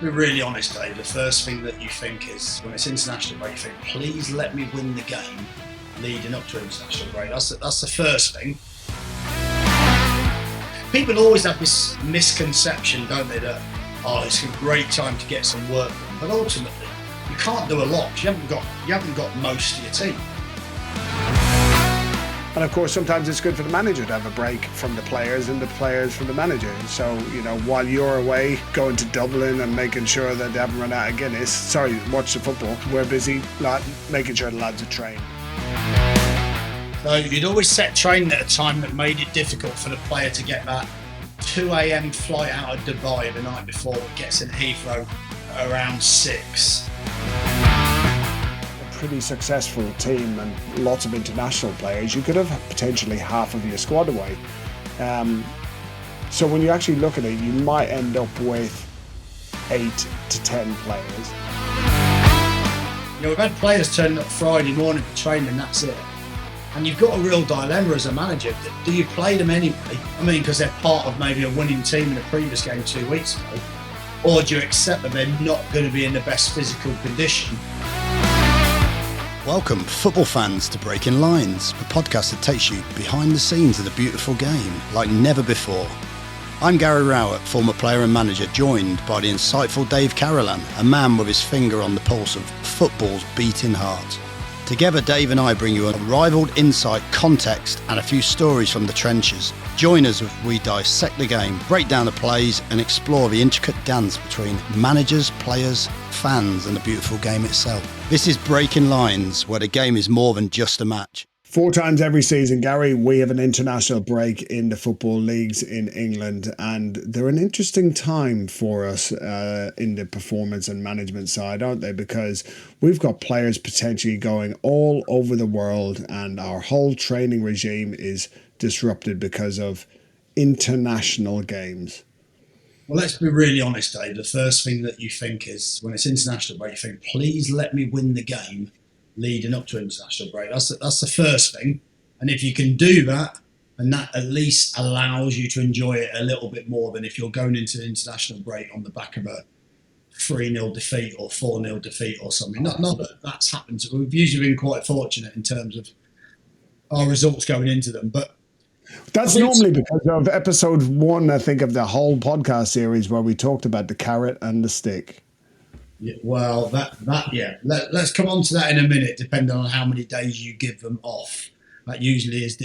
be really honest, Dave, the first thing that you think is, when it's international break, you think, please let me win the game leading up to international break. That's the first thing. People always have this misconception, don't they, that, it's a great time to get some work done. But ultimately, you can't do a lot because you haven't got most of your team. And of course, sometimes it's good for the manager to have a break from the players and the players from the manager. So, while you're away, going to Dublin and making sure that they haven't run out of Guinness, watch the football. We're busy making sure the lads are trained. So you'd always set training at a time that made it difficult for the player to get that 2 a.m. flight out of Dubai the night before that gets in Heathrow around 6. Pretty successful team and lots of international players, you could have potentially half of your squad away. So when you actually look at it, you might end up with 8 to 10 players. We've had players turning up Friday morning for training and that's it. And you've got a real dilemma as a manager. Do you play them anyway? Because they're part of maybe a winning team in a previous game 2 weeks ago. Or do you accept that they're not going to be in the best physical condition? Welcome, football fans, to Breaking Lines, the podcast that takes you behind the scenes of the beautiful game like never before. I'm Gary Rowett, former player and manager, joined by the insightful Dave Carolan, a man with his finger on the pulse of football's beating heart. Together, Dave and I bring you unrivaled insight, context, and a few stories from the trenches. Join us as we dissect the game, break down the plays, and explore the intricate dance between managers, players, fans, and the beautiful game itself. This is Breaking Lines, where the game is more than just a match. 4 times every season, Gary, we have an international break in the football leagues in England, and they're an interesting time for us in the performance and management side, aren't they? Because we've got players potentially going all over the world, and our whole training regime is disrupted because of international games. Well, let's be really honest, Dave. The first thing that you think is, when it's international break, you think, please let me win the game leading up to international break. That's the first thing. And if you can do that, and that at least allows you to enjoy it a little bit more than if you're going into the international break on the back of a 3-0 defeat or 4-0 defeat or something. Not that that's happened. We've usually been quite fortunate in terms of our results going into them. But that's normally because of episode 1, I think, of the whole podcast series where we talked about the carrot and the stick. Yeah, well, yeah. Let's come on to that in a minute, depending on how many days you give them off. That usually is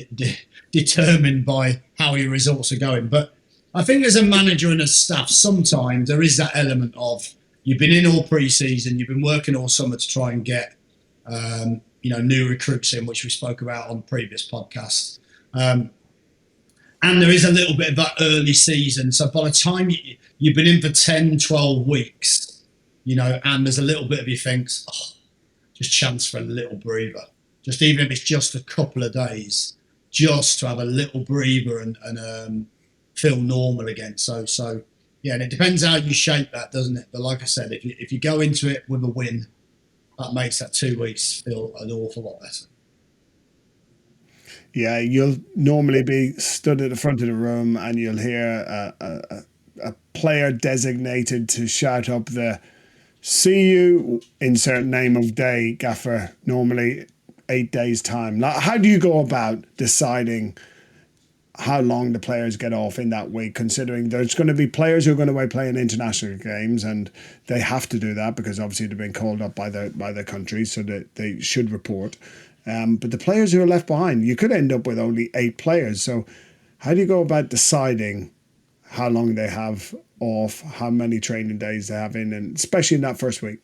determined by how your results are going. But I think as a manager and a staff, sometimes there is that element of you've been in all pre-season, you've been working all summer to try and get new recruits in, which we spoke about on previous podcasts. And there is a little bit of that early season. So by the time you've been in for 10, 12 weeks, and there's a little bit of you thinks, just chance for a little breather. Just even if it's just a couple of days, just to have a little breather and feel normal again. So yeah, and it depends how you shape that, doesn't it? But like I said, if you go into it with a win, that makes that 2 weeks feel an awful lot better. Yeah, you'll normally be stood at the front of the room and you'll hear a player designated to shout up the "See you," insert name of day, gaffer, normally 8 days' time. Now, how do you go about deciding how long the players get off in that week, considering there's going to be players who are going to be playing international games and they have to do that because obviously they've been called up by their country, so that they should report. But the players who are left behind, you could end up with only 8 players. So how do you go about deciding how long they have off, how many training days they have in, and especially in that first week?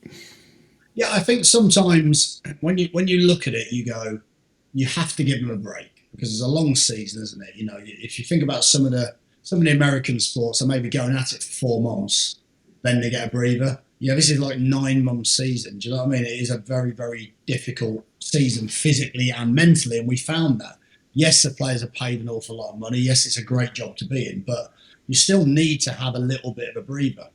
Yeah, I think sometimes when you look at it, you go, you have to give them a break because it's a long season, isn't it? If you think about some of the American sports, are maybe going at it for 4 months, then they get a breather. This is like 9 month season. Do you know what I mean? It is a very, very difficult season physically and mentally, and we found that. Yes, the players are paid an awful lot of money. Yes, it's a great job to be in, but you still need to have a little bit of a breather.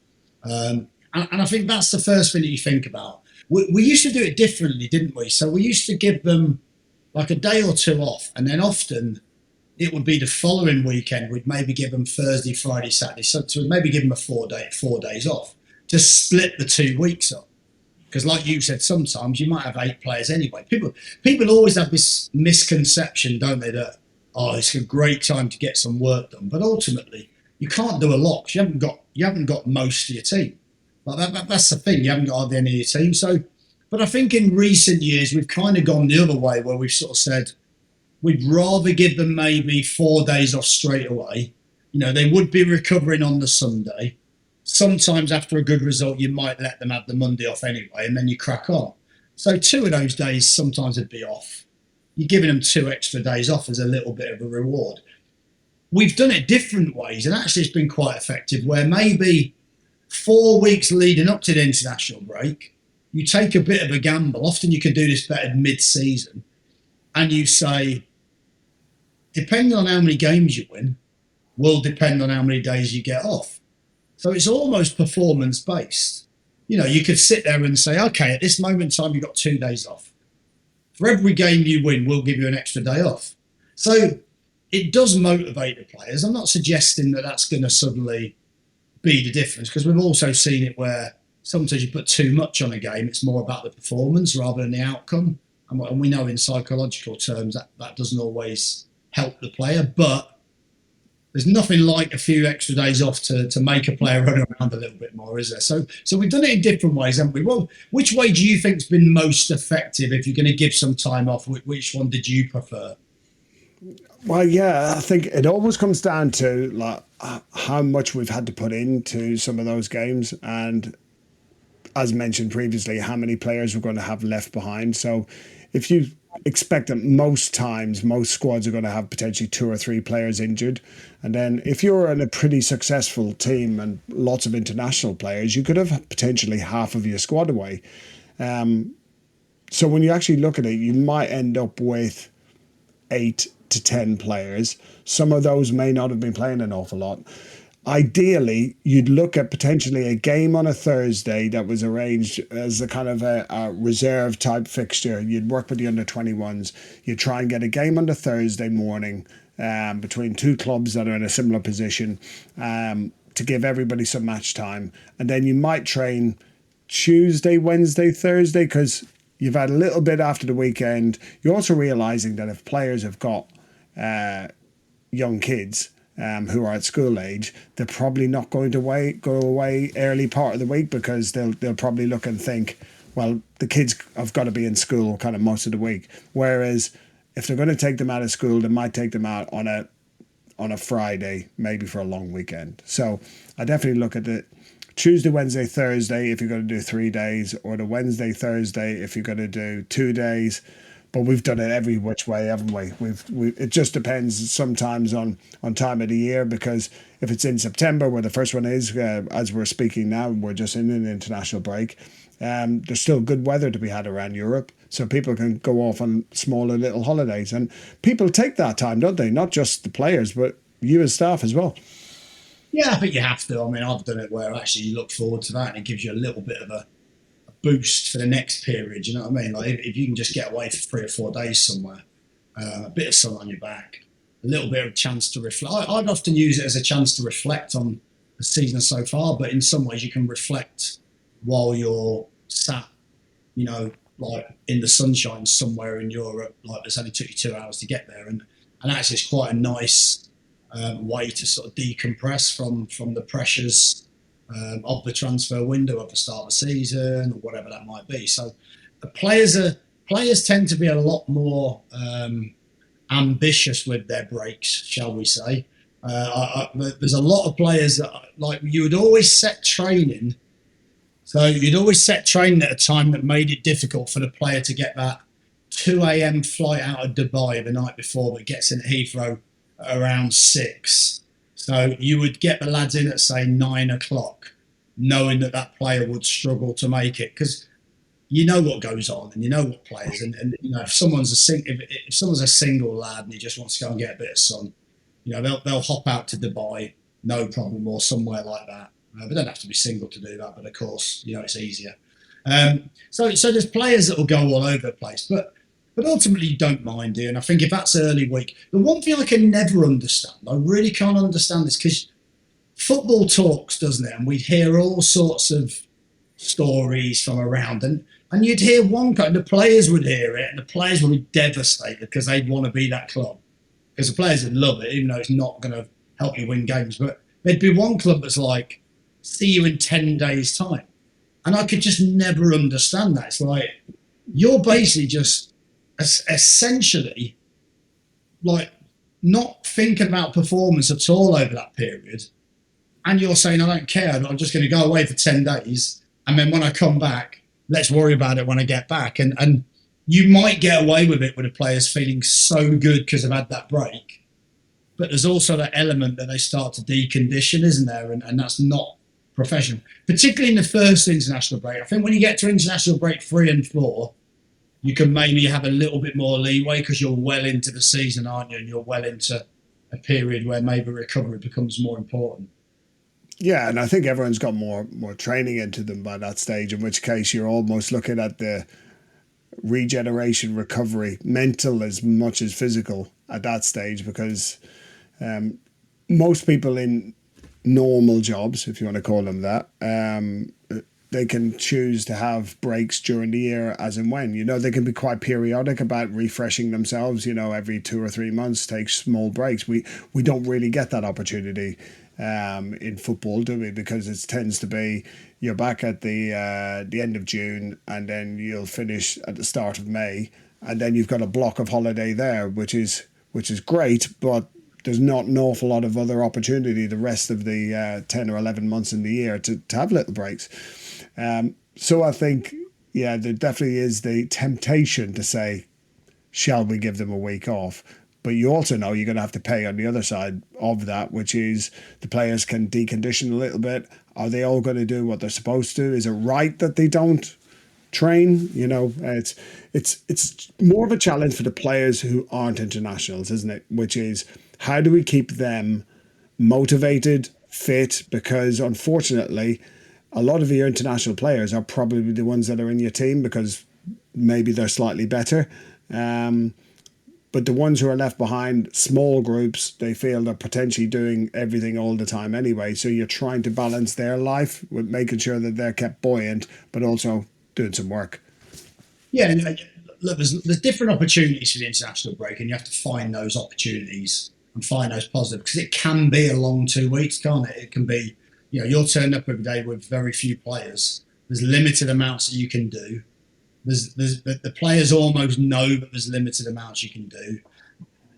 And I think that's the first thing that you think about. We used to do it differently, didn't we? So we used to give them like a day or 2 off, and then often it would be the following weekend. We'd maybe give them Thursday, Friday, Saturday. So we'd maybe give them a 4 days off to split the 2 weeks up. Because like you said, sometimes you might have 8 players anyway. People always have this misconception, don't they, that, oh, it's a great time to get some work done. But ultimately, you can't do a lot because you haven't got most of your team. Like that's the thing, you haven't got hardly any of your team. So, but I think in recent years, we've kind of gone the other way where we've sort of said, we'd rather give them maybe 4 days off straight away. You know, they would be recovering on the Sunday. Sometimes after a good result, you might let them have the Monday off anyway, and then you crack on. So 2 of those days sometimes would be off. You're giving them 2 extra days off as a little bit of a reward. We've done it different ways, and actually it's been quite effective, where maybe 4 weeks leading up to the international break, you take a bit of a gamble. Often you can do this better mid-season, and you say, depending on how many games you win, will depend on how many days you get off. So it's almost performance-based. You know, you could sit there and say, okay, at this moment in time, you've got 2 days off. For every game you win, we'll give you an extra day off. So it does motivate the players. I'm not suggesting that that's going to suddenly be the difference, because we've also seen it where sometimes you put too much on a game. It's more about the performance rather than the outcome. And we know in psychological terms that doesn't always help the player, but there's nothing like a few extra days off to make a player run around a little bit more, is there? So we've done it in different ways, haven't we? Well, which way do you think's been most effective if you're going to give some time off? Which one did you prefer? Well, yeah, I think it always comes down to like how much we've had to put into some of those games, and as mentioned previously, how many players we're going to have left behind. So if you expect that most times, most squads are going to have potentially 2 or 3 players injured. And then if you're in a pretty successful team and lots of international players, you could have potentially half of your squad away. So when you actually look at it, you might end up with 8 to 10 players. Some of those may not have been playing an awful lot. Ideally, you'd look at potentially a game on a Thursday that was arranged as a kind of a reserve type fixture. You'd work with the under-21s. You'd try and get a game on the Thursday morning between 2 clubs that are in a similar position to give everybody some match time. And then you might train Tuesday, Wednesday, Thursday, because you've had a little bit after the weekend. You're also realising that if players have got young kids who are at school age, they're probably not going to go away early part of the week, because they'll probably look and think, well, the kids have got to be in school kind of most of the week. Whereas if they're going to take them out of school, they might take them out on a Friday, maybe for a long weekend. So I definitely look at the Tuesday, Wednesday, Thursday if you're going to do 3 days, or the Wednesday, Thursday if you're going to do 2 days. But we've done it every which way, haven't we? It just depends sometimes on time of the year, because if it's in September, where the first one is, as we're speaking now, we're just in an international break. There's still good weather to be had around Europe, so people can go off on smaller little holidays. And people take that time, don't they? Not just the players, but you as staff as well. Yeah, I think you have to. I mean, I've done it where actually you look forward to that and it gives you a little bit of a boost for the next period. You know what I mean? Like if you can just get away for 3 or 4 days somewhere, a bit of sun on your back, a little bit of a chance to reflect. I'd often use it as a chance to reflect on the season so far, but in some ways you can reflect while you're sat, you know, like in the sunshine somewhere in Europe. Like it's only took you 2 hours to get there, and actually it's quite a nice way to sort of decompress from the pressures of the transfer window at the start of the season or whatever that might be. So the players tend to be a lot more ambitious with their breaks, shall we say. There's a lot of players that, like, you would always set training. So you'd always set training at a time that made it difficult for the player to get that 2 a.m. flight out of Dubai the night before that gets in at Heathrow around 6. So you would get the lads in at, say, 9 o'clock, knowing that player would struggle to make it, because you know what goes on and you know what players. And you know, if someone's a single lad and he just wants to go and get a bit of sun, you know, they'll hop out to Dubai, no problem, or somewhere like that. They don't have to be single to do that, but of course, you know, it's easier. So there's players that will go all over the place, but ultimately you don't mind, do you? And I think if that's early week, the one thing I can never understand, I really can't understand this, because football talks, doesn't it? And we'd hear all sorts of stories from around, and you'd hear one kind. The players would hear it, and the players would be devastated because they'd want to be that club. Because the players would love it, even though it's not going to help you win games. But there'd be one club that's like, see you in 10 days' time. And I could just never understand that. It's like, you're basically just essentially like not thinking about performance at all over that period. And you're saying, I don't care, I'm just going to go away for 10 days. And then when I come back, let's worry about it when I get back. And you might get away with it with the players feeling so good because they've had that break. But there's also that element that they start to decondition, isn't there? And that's not professional, particularly in the first international break. I think when you get to international break 3 and 4, you can maybe have a little bit more leeway because you're well into the season, aren't you? And you're well into a period where maybe recovery becomes more important. Yeah, and I think everyone's got more training into them by that stage, in which case you're almost looking at the regeneration, recovery, mental as much as physical at that stage, because most people in normal jobs, if you want to call them that, they can choose to have breaks during the year as and when. They can be quite periodic about refreshing themselves, every 2 or 3 months, take small breaks. We don't really get that opportunity in football, do we? Because it tends to be you're back at the end of June, and then you'll finish at the start of May, and then you've got a block of holiday there, which is great, but there's not an awful lot of other opportunity the rest of the 10 or 11 months in the year to have little breaks. So I think, there definitely is the temptation to say, shall we give them a week off? But you also know you're going to have to pay on the other side of that, which is the players can decondition a little bit. Are they all going to do what they're supposed to? Is it right that they don't train? It's more of a challenge for the players who aren't internationals, isn't it? Which is, how do we keep them motivated, fit? Because unfortunately, a lot of your international players are probably the ones that are in your team because maybe they're slightly better. But the ones who are left behind, small groups, they feel they're potentially doing everything all the time anyway. So you're trying to balance their life with making sure that they're kept buoyant, but also doing some work. Yeah, look, there's different opportunities for the international break, and you have to find those opportunities and find those positives, because it can be a long 2 weeks, can't it? It can be, you're turned up every day with very few players. There's limited amounts that you can do. The players almost know that there's limited amounts you can do.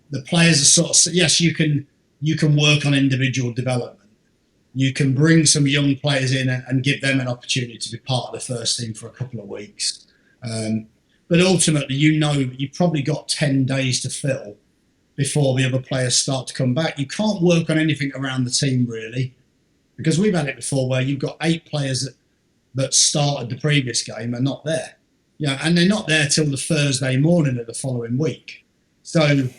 The players are sort of, yes, you can work on individual development. You can bring some young players in and give them an opportunity to be part of the first team for a couple of weeks. But ultimately, you've probably got 10 days to fill before the other players start to come back. You can't work on anything around the team, really, because we've had it before where you've got 8 players that started the previous game are not there. And they're not there till the Thursday morning of the following week. So,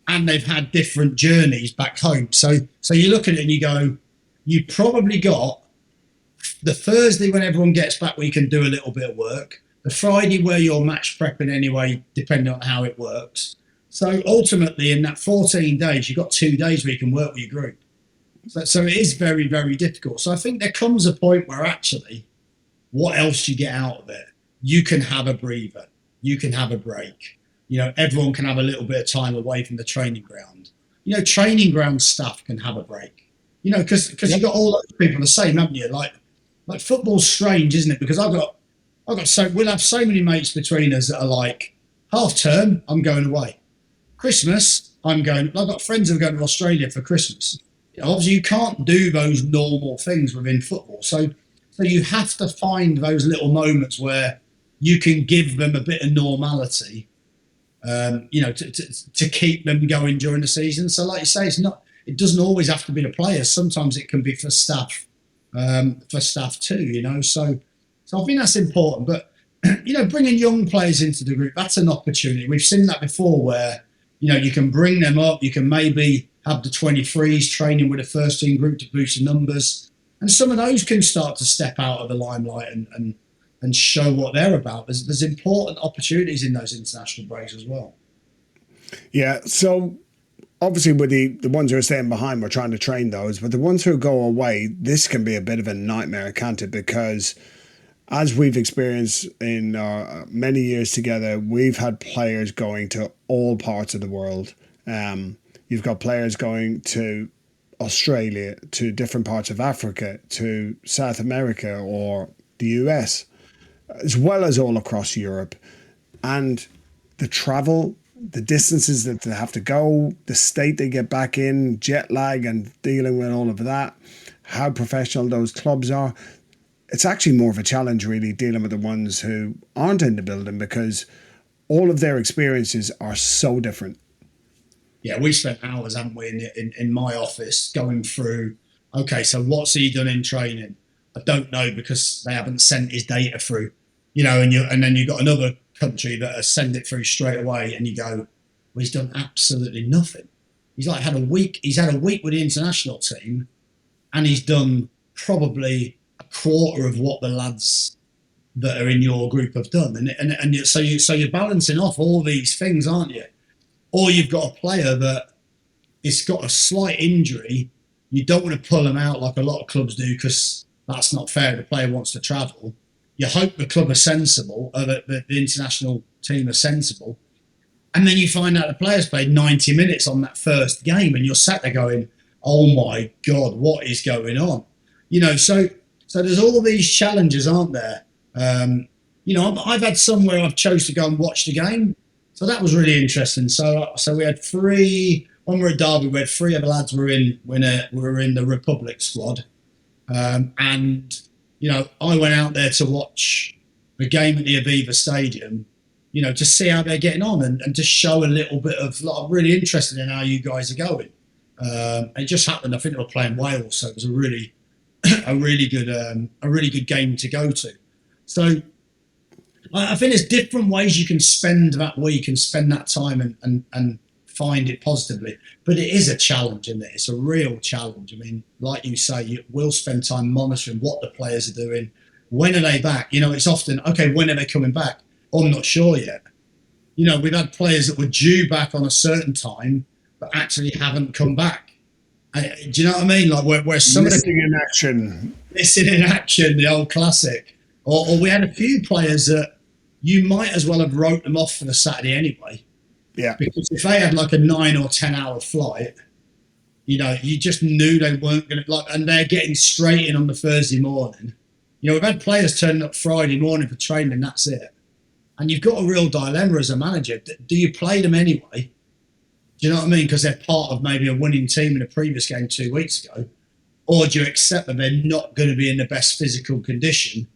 and they've had different journeys back home. So you look at it and you go, you probably got the Thursday when everyone gets back where you can do a little bit of work, the Friday where you're match prepping anyway, depending on how it works. So ultimately, in that 14 days, you've got 2 days where you can work with your group. So it is very, very difficult. So I think there comes a point where actually, what else do you get out of it? You can have a breather. You can have a break. Everyone can have a little bit of time away from the training ground. Training ground staff can have a break. Because you've got all those people the same, haven't you? Like football's strange, isn't it? Because we'll have so many mates between us that are like, half term, I'm going away. Christmas, I've got friends who are going to Australia for Christmas. Obviously, you can't do those normal things within football. So you have to find those little moments where you can give them a bit of normality, to keep them going during the season. So like you say, it doesn't always have to be the players. Sometimes it can be for staff too, So I think that's important. But, bringing young players into the group, that's an opportunity. We've seen that before where, you can bring them up. You can maybe have the 23s training with a first team group to boost the numbers. And some of those can start to step out of the limelight and show what they're about. There's important opportunities in those international breaks as well. Yeah, so obviously with the ones who are staying behind, we're trying to train those, but the ones who go away, this can be a bit of a nightmare, can't it? Because as we've experienced in our many years together, we've had players going to all parts of the world. You've got players going to Australia, to different parts of Africa, to South America or the US, as well as all across Europe. And the travel, the distances that they have to go, the state they get back in, jet lag and dealing with all of that, how professional those clubs are. It's actually more of a challenge really dealing with the ones who aren't in the building because all of their experiences are so different. Yeah, we spent hours, haven't we, in my office going through, okay, so what's he done in training? I don't know because they haven't sent his data through, and then you've got another country that has sent it through straight away and you go, well, he's done absolutely nothing. He's had a week with the international team and he's done probably a quarter of what the lads that are in your group have done. And so you're balancing off all these things, aren't you? Or you've got a player that has got a slight injury. You don't want to pull them out like a lot of clubs do because that's not fair. The player wants to travel. You hope the club are sensible, or that the international team are sensible. And then you find out the player's played 90 minutes on that first game and you're sat there going, oh my God, what is going on? So there's all these challenges, aren't there? I've had some where I've chose to go and watch the game. So that was really interesting. So we had three, when we were at Derby, we had three of the lads were in the Republic squad. And I went out there to watch the game at the Aviva Stadium, to see how they're getting on and to show a little bit of, I'm really interested in how you guys are going. It just happened, I think they were playing Wales, so it was a really good game to go to. So I think there's different ways you can spend that week and spend that time and find it positively. But it is a challenge, isn't it? It's a real challenge. I mean, like you say, you will spend time monitoring what the players are doing. When are they back? It's often, okay, when are they coming back? I'm not sure yet. We've had players that were due back on a certain time, but actually haven't come back. Do you know what I mean? Like where some missing in action, the old classic. Or we had a few players that you might as well have wrote them off for the Saturday anyway. Yeah. Because if they had like a 9 or 10 hour flight, you just knew they weren't going to and they're getting straight in on the Thursday morning. We've had players turning up Friday morning for training and that's it. And you've got a real dilemma as a manager. Do you play them anyway? Do you know what I mean? Because they're part of maybe a winning team in a previous game 2 weeks ago. Or do you accept that they're not going to be in the best physical condition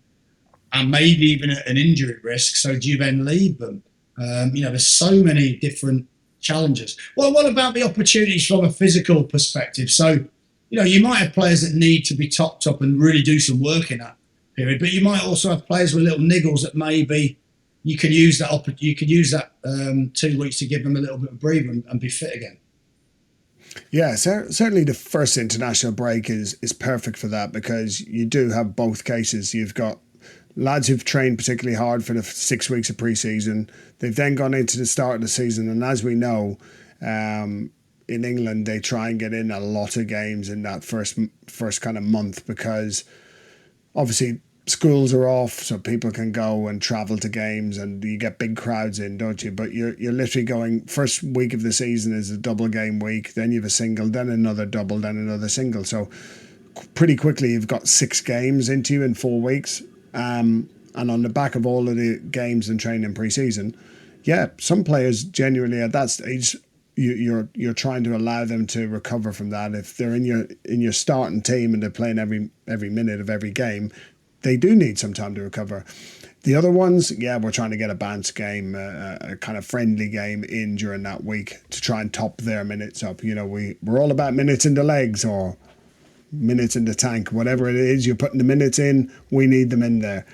and maybe even at an injury risk? So do you then leave them? There's so many different challenges. Well, what about the opportunities from a physical perspective? So, you might have players that need to be topped up and really do some work in that period, but you might also have players with little niggles that maybe you could use that 2 weeks to give them a little bit of breather and be fit again. Yeah, certainly the first international break is perfect for that because you do have both cases. You've got lads who've trained particularly hard for the 6 weeks of pre-season. They've then gone into the start of the season, and as we know, in England they try and get in a lot of games in that first kind of month because obviously schools are off, so people can go and travel to games, and you get big crowds in, don't you? But you're literally going, first week of the season is a double game week, then you have a single, then another double, then another single. So pretty quickly you've got 6 games into you in 4 weeks. And on the back of all of the games and training pre-season, yeah, some players genuinely at that stage, you're trying to allow them to recover from that. If they're in your starting team and they're playing every minute of every game, they do need some time to recover. The other ones, yeah, we're trying to get a bounce game, a kind of friendly game in during that week to try and top their minutes up. We're all about minutes in the legs or minutes in the tank, whatever it is you're putting the minutes in, we need them in there.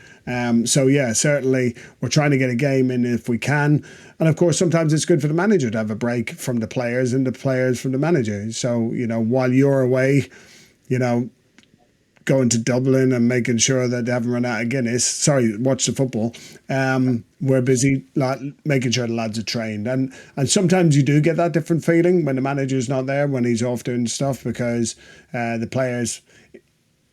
So yeah, certainly we're trying to get a game in if we can. And of course, sometimes it's good for the manager to have a break from the players and the players from the manager. So, while you're away, going to Dublin and making sure that they haven't run out of Guinness. Sorry, watch the football. We're busy making sure the lads are trained. And sometimes you do get that different feeling when the manager's not there, when he's off doing stuff, because the players,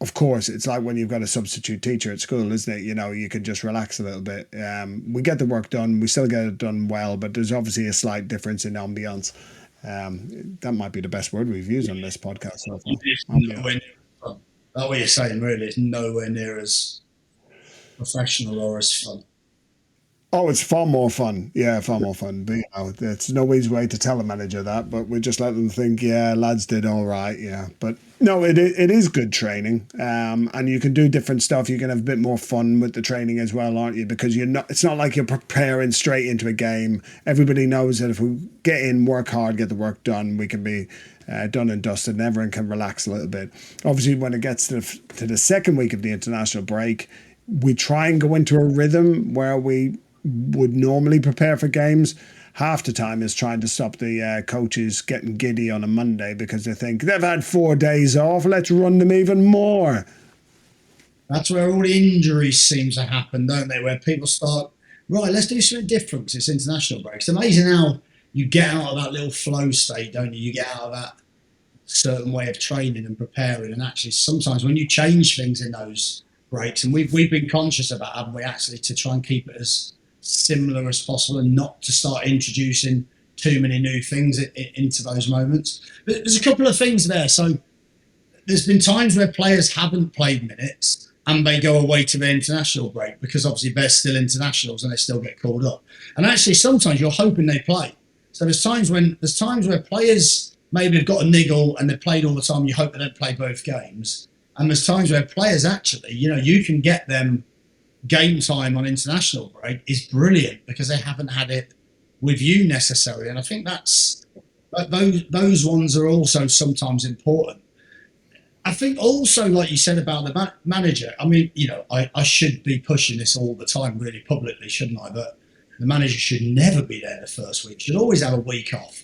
of course, it's like when you've got a substitute teacher at school, isn't it? You know, you can just relax a little bit. We get the work done. We still get it done well, but there's obviously a slight difference in ambience. That might be the best word we've used on this podcast so far. That's what you're saying, really. It's nowhere near as professional or as fun. Oh, it's far more fun. Yeah, far more fun. But, you know, it's no easy way to tell a manager that, but we just let them think, yeah, lads did all right, yeah. But no, it is good training, and you can do different stuff. You can have a bit more fun with the training as well, aren't you? Because it's not like you're preparing straight into a game. Everybody knows that if we get in, work hard, get the work done, we can be done and dusted, and everyone can relax a little bit. Obviously, when it gets to the second week of the international break, we try and go into a rhythm where we would normally prepare for games. Half the time is trying to stop the coaches getting giddy on a Monday because they think they've had 4 days off, let's run them even more. That's where all the injuries seem to happen, don't they? Where people start, right, let's do something different because it's international break. It's amazing how you get out of that little flow state, don't you? You get out of that certain way of training and preparing, and actually sometimes when you change things in those breaks, and we've been conscious about, haven't we, actually, to try and keep it as similar as possible and not to start introducing too many new things into those moments. But there's a couple of things there. So there's been times where players haven't played minutes and they go away to their international break because obviously they're still internationals and they still get called up. And actually sometimes you're hoping they play. So there's times where players maybe have got a niggle and they've played all the time, you hope they don't play both games. And there's times where players actually, you know, you can get them game time on international break is brilliant because they haven't had it with you necessarily. And I think those ones are also sometimes important. I think also, like you said about the manager, I mean, you know, I should be pushing this all the time really publicly, shouldn't I? But the manager should never be there the first week. Should always have a week off.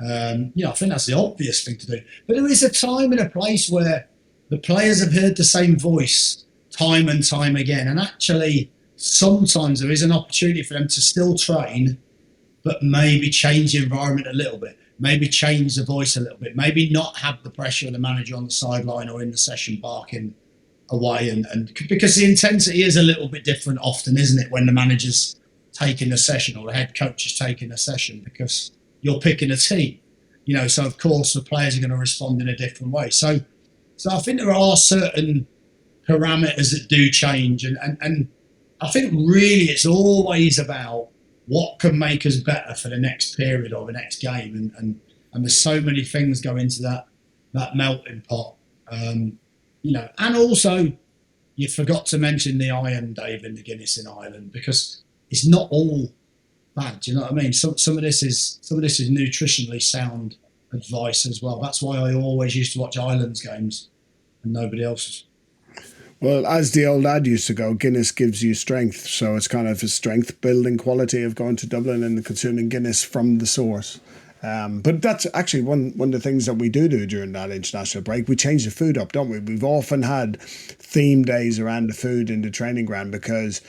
You know, I think that's the obvious thing to do. But there is a time and a place where the players have heard the same voice time and time again. And actually, sometimes there is an opportunity for them to still train, but maybe change the environment a little bit, maybe change the voice a little bit, maybe not have the pressure of the manager on the sideline or in the session barking away. And because the intensity is a little bit different often, isn't it, when the manager's taking a session or the head coach is taking a session, because you're picking a team, you know, so of course the players are going to respond in a different way. So I think there are certain parameters that do change, and I think really it's always about what can make us better for the next period or the next game, and there's so many things go into that melting pot, you know. And also you forgot to mention the iron, Dave, in the Guinness in Ireland, because it's not all bad. Do you know what I mean? Some of this is nutritionally sound advice as well. That's why I always used to watch Ireland's games and nobody else's. Well, as the old ad used to go, Guinness gives you strength. So it's kind of a strength building quality of going to Dublin and consuming Guinness from the source. But that's actually one of the things that we do during that international break. We change the food up, don't we? We've often had theme days around the food in the training ground, because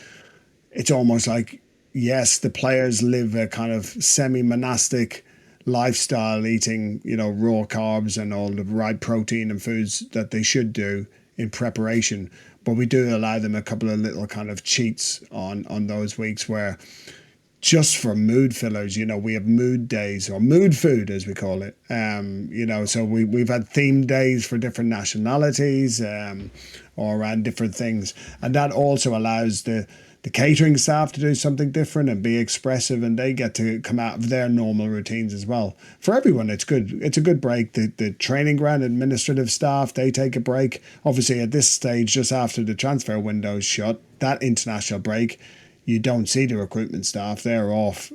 it's almost like, yes, the players live a kind of semi-monastic lifestyle, eating, you know, raw carbs and all the right protein and foods that they should do in preparation, but we do allow them a couple of little kind of cheats on those weeks where, just for mood fillers, you know, we have mood days, or mood food as we call it, you know, so we've had themed days for different nationalities, or around different things, and that also allows the catering staff to do something different and be expressive, and they get to come out of their normal routines as well. For everyone, it's good. It's a good break. The training ground administrative staff, they take a break. Obviously, at this stage, just after the transfer window is shut, that international break, you don't see the recruitment staff. They're off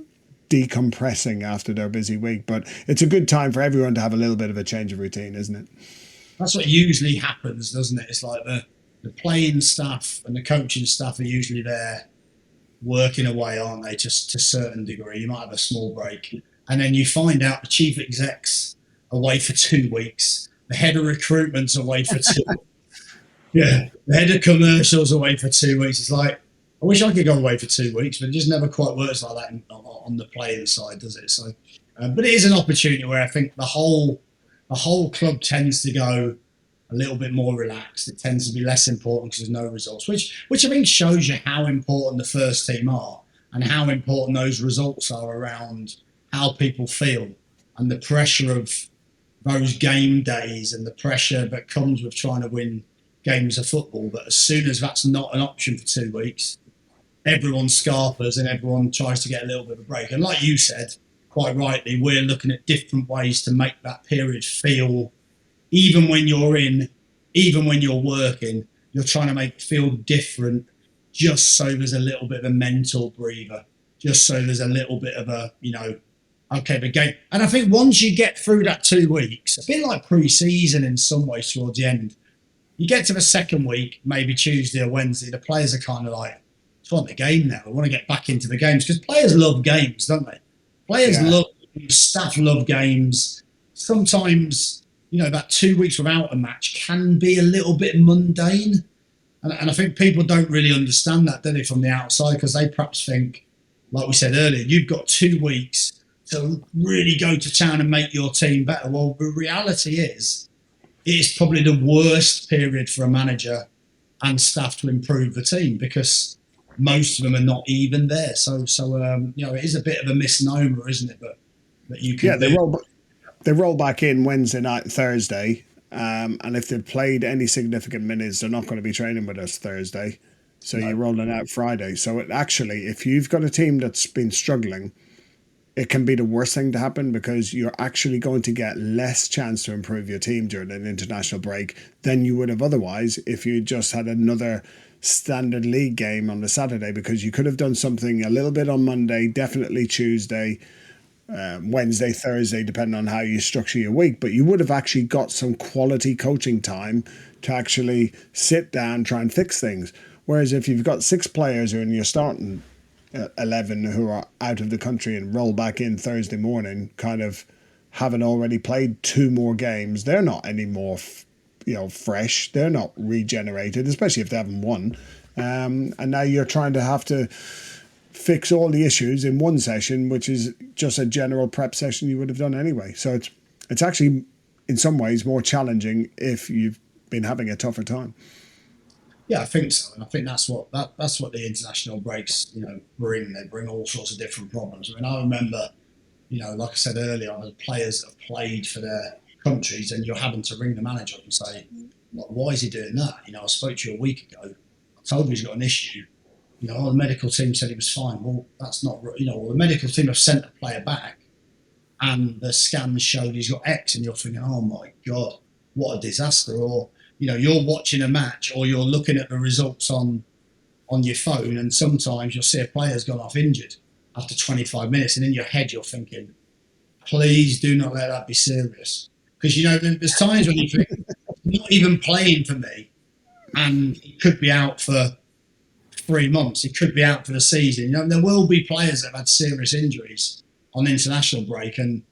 decompressing after their busy week. But it's a good time for everyone to have a little bit of a change of routine, isn't it? That's what usually happens, doesn't it? It's like the playing staff and the coaching staff are usually there working away, aren't they, just to a certain degree. You might have a small break. And then you find out the chief exec's away for 2 weeks. The head of recruitment's away for 2 weeks. Yeah, the head of commercials away for 2 weeks. It's like, I wish I could go away for 2 weeks, but it just never quite works like that on the playing side, does it? So, but it is an opportunity where I think the whole club tends to go a little bit more relaxed. It tends to be less important because there's no results, which I think shows you how important the first team are and how important those results are around how people feel and the pressure of those game days and the pressure that comes with trying to win games of football. But as soon as that's not an option for 2 weeks, everyone scarpers and everyone tries to get a little bit of a break. And like you said, quite rightly, we're looking at different ways to make that period feel, even when you're in, even when you're working, you're trying to make it feel different, just so there's a little bit of a mental breather, just so there's a little bit of a, okay, the game. And I think once you get through that 2 weeks, a bit like pre-season in some ways towards the end, you get to the second week, maybe Tuesday or Wednesday, the players are kind of like, just want the game now. I want to get back into the games because players love games, don't they? Players love games, staff love games. Sometimes, that 2 weeks without a match can be a little bit mundane. And I think people don't really understand that, do they, from the outside, because they perhaps think, like we said earlier, you've got 2 weeks to really go to town and make your team better. Well, the reality is, it's probably the worst period for a manager and staff to improve the team because most of them are not even there. So it is a bit of a misnomer, isn't it? But you can. Yeah, they roll back in Wednesday night, Thursday, and if they've played any significant minutes, they're not going to be training with us Thursday. So you're rolling out Friday. So if you've got a team that's been struggling, it can be the worst thing to happen because you're actually going to get less chance to improve your team during an international break than you would have otherwise if you just had another standard league game on the Saturday, because you could have done something a little bit on Monday, definitely Tuesday, Wednesday, Thursday, depending on how you structure your week. But you would have actually got some quality coaching time to actually sit down, try and fix things. Whereas if you've got 6 players who are in your starting 11 who are out of the country and roll back in Thursday morning, kind of haven't already played 2 more games, they're not any more fresh, they're not regenerated, especially if they haven't won, and now you're trying to have to fix all the issues in one session, which is just a general prep session you would have done anyway. So it's actually in some ways more challenging if you've been having a tougher time. Yeah, I think so, and I think that's what the international breaks, bring. They bring all sorts of different problems. I mean, I remember, like I said earlier, the players that have played for their countries, and you're having to ring the manager up and say, why is he doing that? I spoke to you a week ago. I told you he's got an issue. The medical team said he was fine. Well, that's not. The medical team have sent the player back, and the scans showed he's got X, and you're thinking, oh my God, what a disaster. Or you're watching a match or you're looking at the results on your phone, and sometimes you'll see a player's gone off injured after 25 minutes, and in your head you're thinking, please do not let that be serious. Because, there's times when you think, not even playing for me, and he could be out for 3 months, he could be out for the season. There will be players that have had serious injuries on international break, and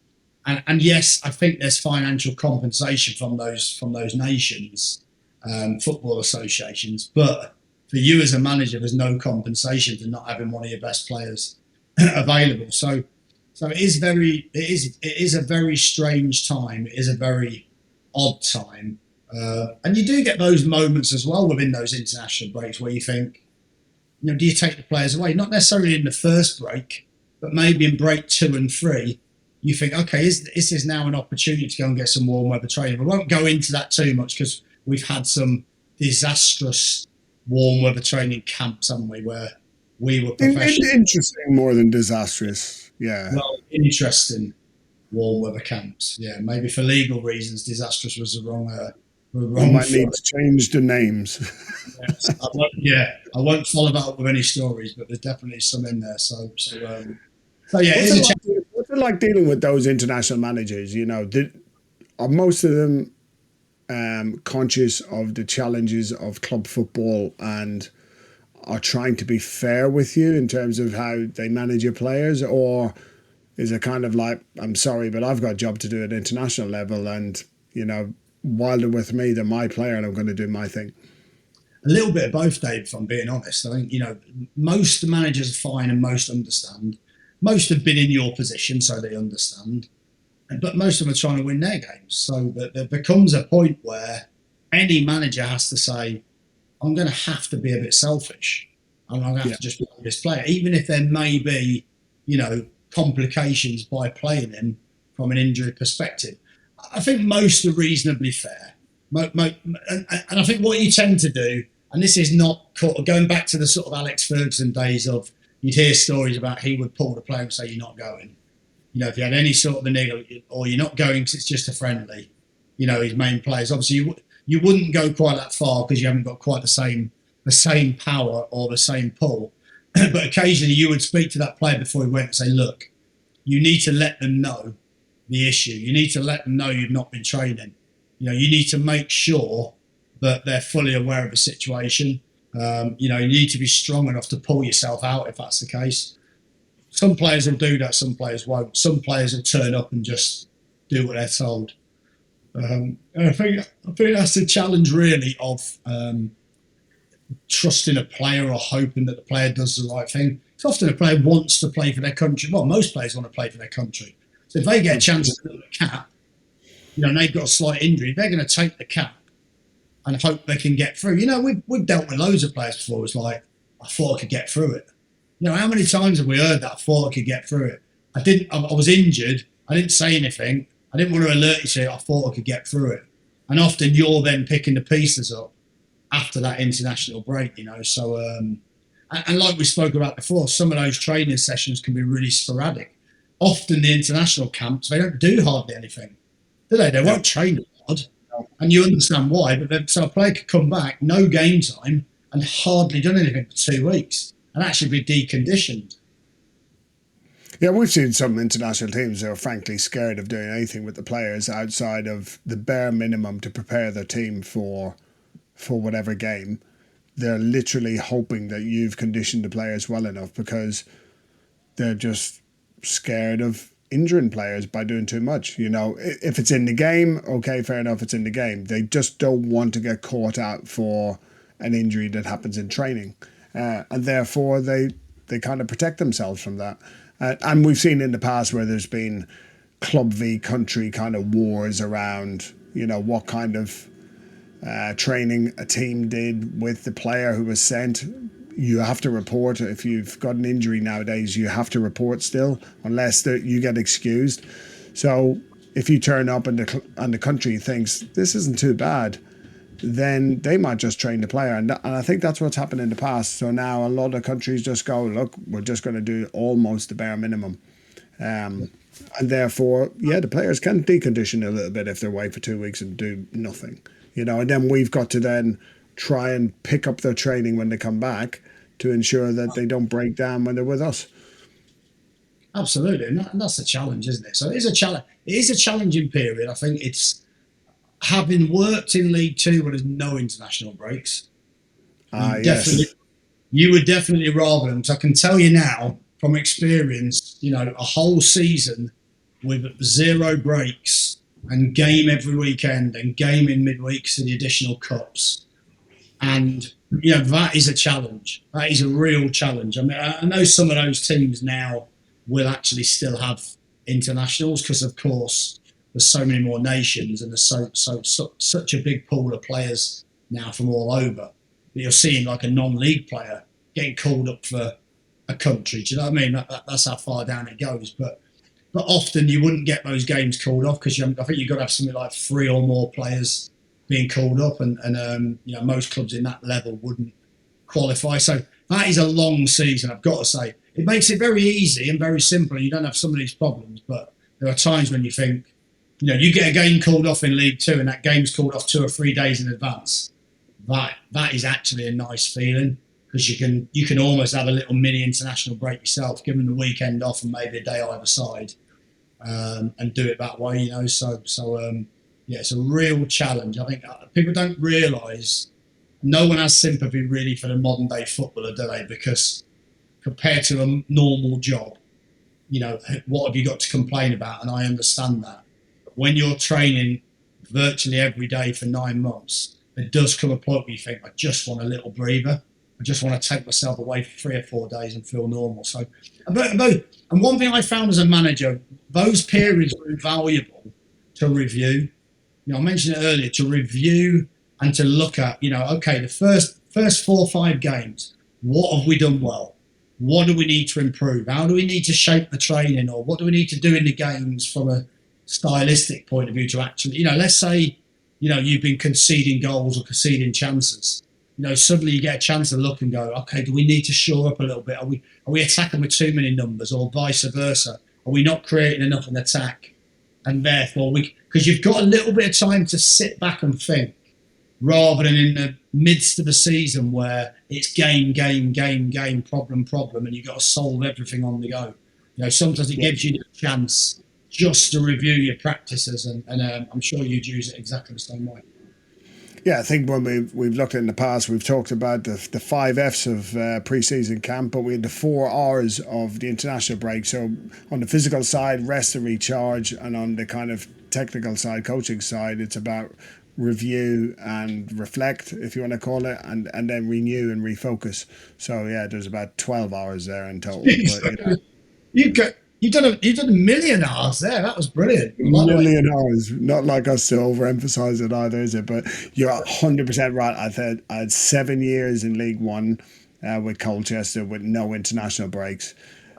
yes, I think there's financial compensation from those nations, football associations. But for you as a manager, there's no compensation for not having one of your best players available. So it is a very strange time. It is a very odd time, and you do get those moments as well within those international breaks where you think, do you take the players away? Not necessarily in the first break, but maybe in break 2 and 3. You think, okay, is this now an opportunity to go and get some warm weather training? We won't go into that too much because we've had some disastrous warm weather training camps, haven't we, where we were professional. Interesting more than disastrous, yeah. Well, interesting warm weather camps, yeah. Maybe for legal reasons, disastrous was the wrong. We might need to change the names. I won't follow that up with any stories, but there's definitely some in there. So yeah, what's it like dealing with those international managers? Are most of them conscious of the challenges of club football and are trying to be fair with you in terms of how they manage your players, or is it kind of like, I'm sorry, but I've got a job to do at international level, and while they're with me, they're my player, and I'm going to do my thing? a little bit of both, Dave, if I'm being honest. I think, most managers are fine and most understand. Most have been in your position, so they understand. But most of them are trying to win their games. So there becomes a point where any manager has to say, I'm going to have to be a bit selfish. And I'm going to have to just play this player, even if there may be, complications by playing him from an injury perspective. I think most are reasonably fair. And I think what you tend to do, and this is not going back to the sort of Alex Ferguson days of, you'd hear stories about he would pull the player and say, you're not going. If you had any sort of a niggle, or you're not going because it's just a friendly, his main players. Obviously, you wouldn't go quite that far because you haven't got quite the same power or the same pull. But occasionally you would speak to that player before he went and say, look, you need to let them know the issue. You need to let them know you've not been training. You need to make sure that they're fully aware of the situation. You need to be strong enough to pull yourself out if that's the case. Some players will do that, some players won't. Some players will turn up and just do what they're told. And I think that's the challenge really of trusting a player or hoping that the player does the right thing. It's often a player wants to play for their country. Well, most players want to play for their country. So if they get a chance to put the cap, and they've got a slight injury, they're going to take the cap and hope they can get through. We've dealt with loads of players before. It's like, I thought I could get through it. How many times have we heard that? I thought I could get through it. I was injured. I didn't say anything. I didn't want to alert you to it. I thought I could get through it. And often you're then picking the pieces up after that international break, So, and like we spoke about before, some of those training sessions can be really sporadic. Often the international camps, they don't do hardly anything, do they? They won't train hard. And you understand why. But so a player could come back, no game time, and hardly done anything for 2 weeks. And actually be deconditioned. Yeah, we've seen some international teams that are frankly scared of doing anything with the players outside of the bare minimum to prepare their team for whatever game. They're literally hoping that you've conditioned the players well enough because they're just scared of injuring players by doing too much. If it's in the game, okay, fair enough, it's in the game. They just don't want to get caught out for an injury that happens in training. And therefore they kind of protect themselves from that. And we've seen in the past where there's been club v country kind of wars around, what kind of training a team did with the player who was sent. You have to report. If you've got an injury nowadays, you have to report still, unless you get excused. So if you turn up and the country thinks this isn't too bad, then they might just train the player. And I think that's what's happened in the past. So now a lot of countries just go, look, we're just going to do almost the bare minimum. And therefore, the players can decondition a little bit if they're away for 2 weeks and do nothing. And then we've got to then try and pick up their training when they come back to ensure that they don't break down when they're with us. Absolutely. And that's the challenge, isn't it? So it is a challenge. It is a challenging period. I think it's, having worked in League Two where there's no international breaks, you would definitely rather them. So I can tell you now from experience, a whole season with 0 breaks and game every weekend and game in midweeks to the additional cups. And, that is a challenge. That is a real challenge. I mean, I know some of those teams now will actually still have internationals because, of course, there's so many more nations and there's such a big pool of players now from all over that you're seeing like a non-league player getting called up for a country. Do you know what I mean? That's how far down it goes. But often you wouldn't get those games called off because I think you've got to have something like 3 or more players being called up, and most clubs in that level wouldn't qualify. So that is a long season, I've got to say. It makes it very easy and very simple. You don't have some of these problems, but there are times when you think, you get a game called off in League Two and that game's called off 2 or 3 days in advance. That is actually a nice feeling because you can almost have a little mini international break yourself, give them the weekend off and maybe a day either side, and do it that way. So it's a real challenge. I think people don't realise. No one has sympathy really for the modern day footballer, do they? Because compared to a normal job, what have you got to complain about? And I understand that. When you're training virtually every day for 9 months, there does come a point where you think, I just want a little breather. I just want to take myself away for 3 or 4 days and feel normal. So, and one thing I found as a manager, those periods were invaluable to review. I mentioned it earlier, to review and to look at, okay, the first 4 or 5 games, what have we done well? What do we need to improve? How do we need to shape the training, or what do we need to do in the games from a stylistic point of view to actually, let's say, you've been conceding goals or conceding chances. Suddenly you get a chance to look and go, okay, do we need to shore up a little bit? Are we attacking with too many numbers, or vice versa? Are we not creating enough in attack? And therefore, because you've got a little bit of time to sit back and think, rather than in the midst of a season where it's game, problem, and you've got to solve everything on the go. Sometimes it gives you the chance just to review your practices, and I'm sure you'd use it exactly the same way. Yeah, I think when we've looked at in the past, we've talked about the 5 Fs of pre-season camp, but we had the 4 Rs of the international break. So on the physical side, rest and recharge, and on the kind of technical side, coaching side, it's about review and reflect, if you want to call it, and then renew and refocus. So yeah, there's about 12 hours there in total. But, You've done a million hours there. That was brilliant. Million hours. Not like us to overemphasize it either, is it? But you're 100% right. I had 7 years in League One with Colchester with no international breaks,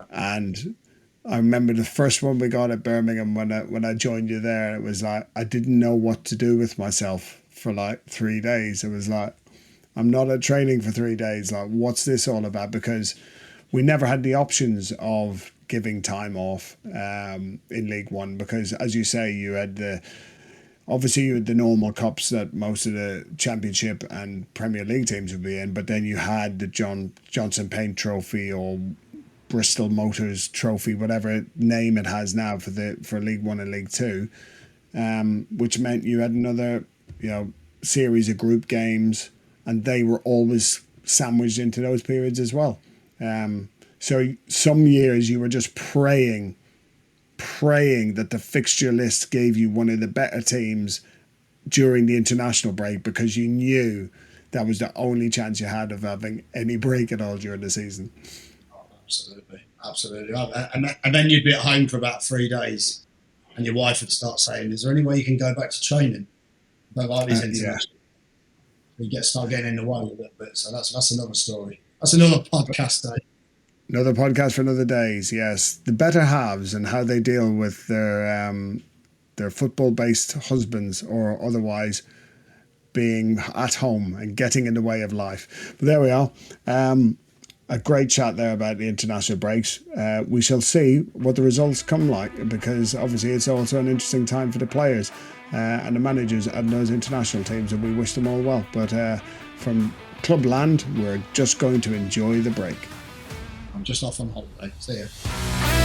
and I remember the first one we got at Birmingham when I joined you there. It was like I didn't know what to do with myself for like 3 days. It was like, I'm not at training for 3 days. Like, what's this all about? Because we never had the options of giving time off in League One, because, as you say, you had the normal cups that most of the Championship and Premier League teams would be in, but then you had the Johnson Paint Trophy or Bristol Motors Trophy, whatever name it has now for League One and League Two, which meant you had another series of group games, and they were always sandwiched into those periods as well. So some years you were just praying that the fixture list gave you one of the better teams during the international break, because you knew that was the only chance you had of having any break at all during the season. Absolutely. And then you'd be at home for about 3 days, and your wife would start saying, is there any way you can go back to training? Don't like these international. You start getting in the way a little bit. So that's another story. That's another podcast day. Another podcast for another days, yes. The better halves and how they deal with their football-based husbands or otherwise being at home and getting in the way of life. But there we are. A great chat there about the international breaks. We shall see what the results come like, because obviously it's also an interesting time for the players and the managers and those international teams, and we wish them all well. But from Clubland, we're just going to enjoy the break. I'm just off on holiday. See ya.